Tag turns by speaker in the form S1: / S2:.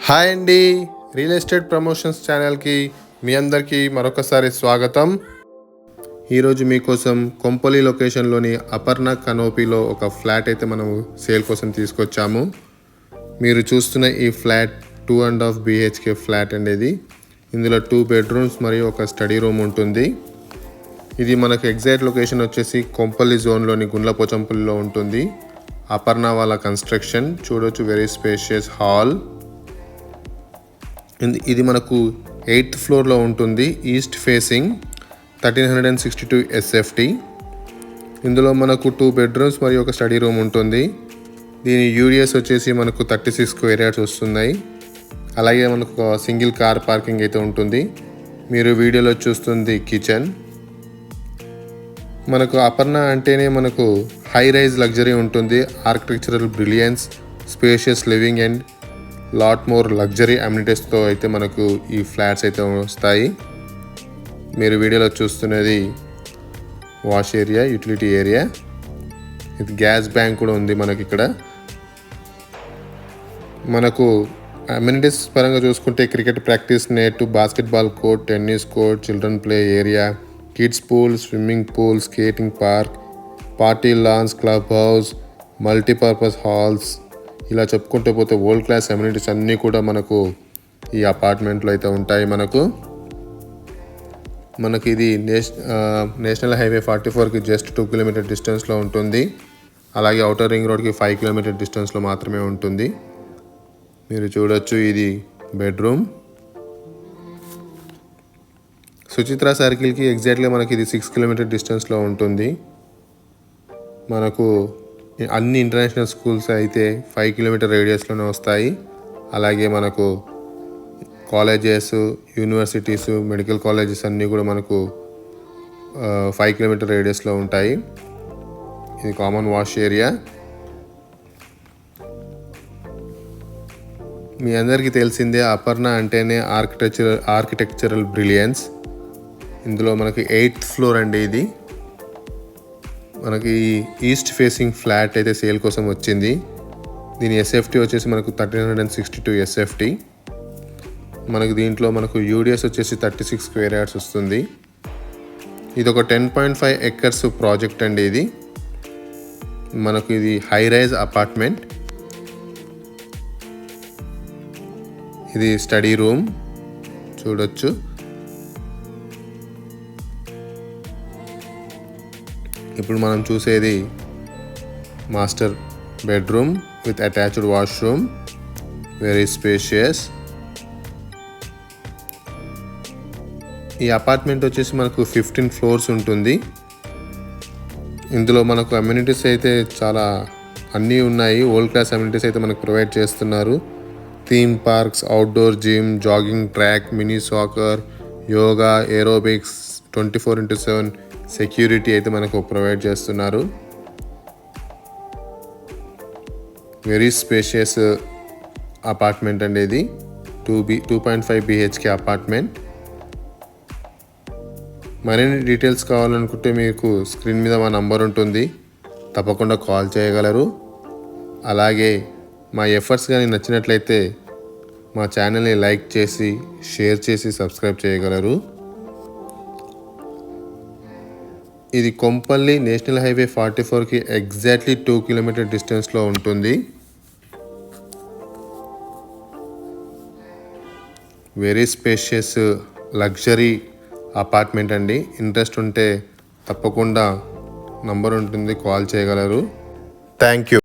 S1: Hi అండి, real estate promotions ఛానల్కి మీ అందరికీ మరొకసారి స్వాగతం. ఈరోజు మీకోసం కొంపల్లి లొకేషన్లోని అపర్ణ కనోపీలో ఒక ఫ్లాట్ అయితే మనం సేల్ కోసం తీసుకొచ్చాము. మీరు చూస్తున్న ఈ ఫ్లాట్ 2.5 BHK ఫ్లాట్ అండి. ఇందులో 2 బెడ్రూమ్స్ మరియు ఒక స్టడీ రూమ్ ఉంటుంది. ఇది మనకు ఎగ్జాక్ట్ లొకేషన్ వచ్చేసి కొంపల్లి జోన్లోని గుండ్లపోచంపల్లిలో ఉంటుంది. అపర్ణ వాళ్ళ కన్స్ట్రక్షన్ చూడొచ్చు, వెరీ స్పేషియస్ హాల్. ఇది మనకు 8th ఫ్లోర్లో ఉంటుంది. East facing 1362 SFT. ఇందులో మనకు 2 బెడ్రూమ్స్ మరియు ఒక స్టడీ రూమ్ ఉంటుంది. దీని యూడిఎస్ వచ్చేసి మనకు 36 స్క్వేర్ యార్డ్స్ వస్తున్నాయి. అలాగే మనకు ఒక సింగిల్ కార్ పార్కింగ్ అయితే ఉంటుంది. మీరు వీడియోలో చూస్తుంది కిచెన్. మనకు అపర్ణ అంటేనే మనకు హై రైజ్ లగ్జరీ ఉంటుంది. Architectural brilliance, spacious living and lot more luxury అమ్యూనిటీస్తో అయితే మనకు ఈ ఫ్లాట్స్ అయితే వస్తాయి. మీరు వీడియోలో చూస్తున్నది వాష్ ఏరియా, యూటిలిటీ ఏరియా. ఇది గ్యాస్ బ్యాంక్ కూడా ఉంది మనకి ఇక్కడ. మనకు అమ్యూనిటీస్ పరంగా చూసుకుంటే cricket practice net, basketball court, tennis court, children play area, kids pool, swimming pool, skating park, party lawns, club house, multipurpose halls, ఇలా చెప్పుకుంటూ పోతే వరల్డ్ క్లాస్ అమ్యూనిటీస్ అన్నీ కూడా మనకు ఈ అపార్ట్మెంట్లో అయితే ఉంటాయి. మనకి ఇది నేషనల్ హైవే 44కి జస్ట్ 2 కిలోమీటర్ డిస్టెన్స్లో ఉంటుంది. అలాగే ఔటర్ రింగ్ రోడ్కి 5 కిలోమీటర్ డిస్టెన్స్లో మాత్రమే ఉంటుంది. మీరు చూడొచ్చు, ఇది బెడ్రూమ్. సుచిత్ర సర్కిల్కి ఎగ్జాక్ట్గా మనకి ఇది 6 కిలోమీటర్ డిస్టెన్స్లో ఉంటుంది. మనకు అన్ని ఇంటర్నేషనల్ స్కూల్స్ అయితే 5 కిలోమీటర్ రేడియస్లోనే వస్తాయి. అలాగే మనకు కాలేజెస్, యూనివర్సిటీస్, మెడికల్ కాలేజెస్ అన్నీ కూడా మనకు 5 కిలోమీటర్ రేడియస్లో ఉంటాయి. ఇది కామన్ వాష్ ఏరియా. మీ అందరికీ తెలిసిందే, అపర్ణ అంటేనే ఆర్కిటెక్చరల్ బ్రిలియన్స్. ఇందులో మనకి 8th ఫ్లోర్ అండి. ఇది మనకి ఈస్ట్ ఫేసింగ్ ఫ్లాట్ అయితే సేల్ కోసం వచ్చింది. దీని SFT వచ్చేసి మనకు 1362 SFT. మనకు దీంట్లో మనకు యూడిఎస్ వచ్చేసి 36 స్క్వేర్ యార్డ్స్ వస్తుంది. ఇది ఒక 10.5 acres ప్రాజెక్ట్ అండి. ఇది మనకు ఇది హై రైజ్ అపార్ట్మెంట్. ఇది స్టడీ రూమ్ చూడొచ్చు. ఇప్పుడు మనం చూసేది master bedroom with attached washroom, very spacious. ఈ అపార్ట్మెంట్ వచ్చేసి మనకు 15 ఫ్లోర్స్ ఉంటుంది. ఇందులో మనకు అమ్యూనిటీస్ అయితే చాలా అన్నీ ఉన్నాయి. వరల్డ్ క్లాస్ అమ్యూనిటీస్ అయితే మనకు ప్రొవైడ్ చేస్తున్నారు. Theme parks, outdoor gym, jogging track, mini soccer, yoga, aerobics, 24/7 security అయితే మనకు ప్రొవైడ్ చేస్తున్నారు. వెరీ స్పేషియస్ అపార్ట్మెంట్ అండి. ఇది 2.5 BHK అపార్ట్మెంట్. మరిన్ని డీటెయిల్స్ కావాలనుకుంటే మీకు స్క్రీన్ మీద మా నంబర్ ఉంటుంది, తప్పకుండా కాల్ చేయగలరు. అలాగే మా ఎఫర్ట్స్ కానీ నచ్చినట్లయితే మా ఛానల్ని లైక్ చేసి, షేర్ చేసి, సబ్స్క్రైబ్ చేయగలరు. ఇది కొంపల్లి నేషనల్ హైవే 44కి ఎగ్జాక్ట్లీ 2 కిలోమీటర్ డిస్టెన్స్లో ఉంటుంది. వెరీ స్పేషియస్ లగ్జరీ అపార్ట్మెంట్ అండి. ఇంట్రెస్ట్ ఉంటే తప్పకుండా నంబర్ ఉంటుంది, కాల్ చేయగలరు. Thank you.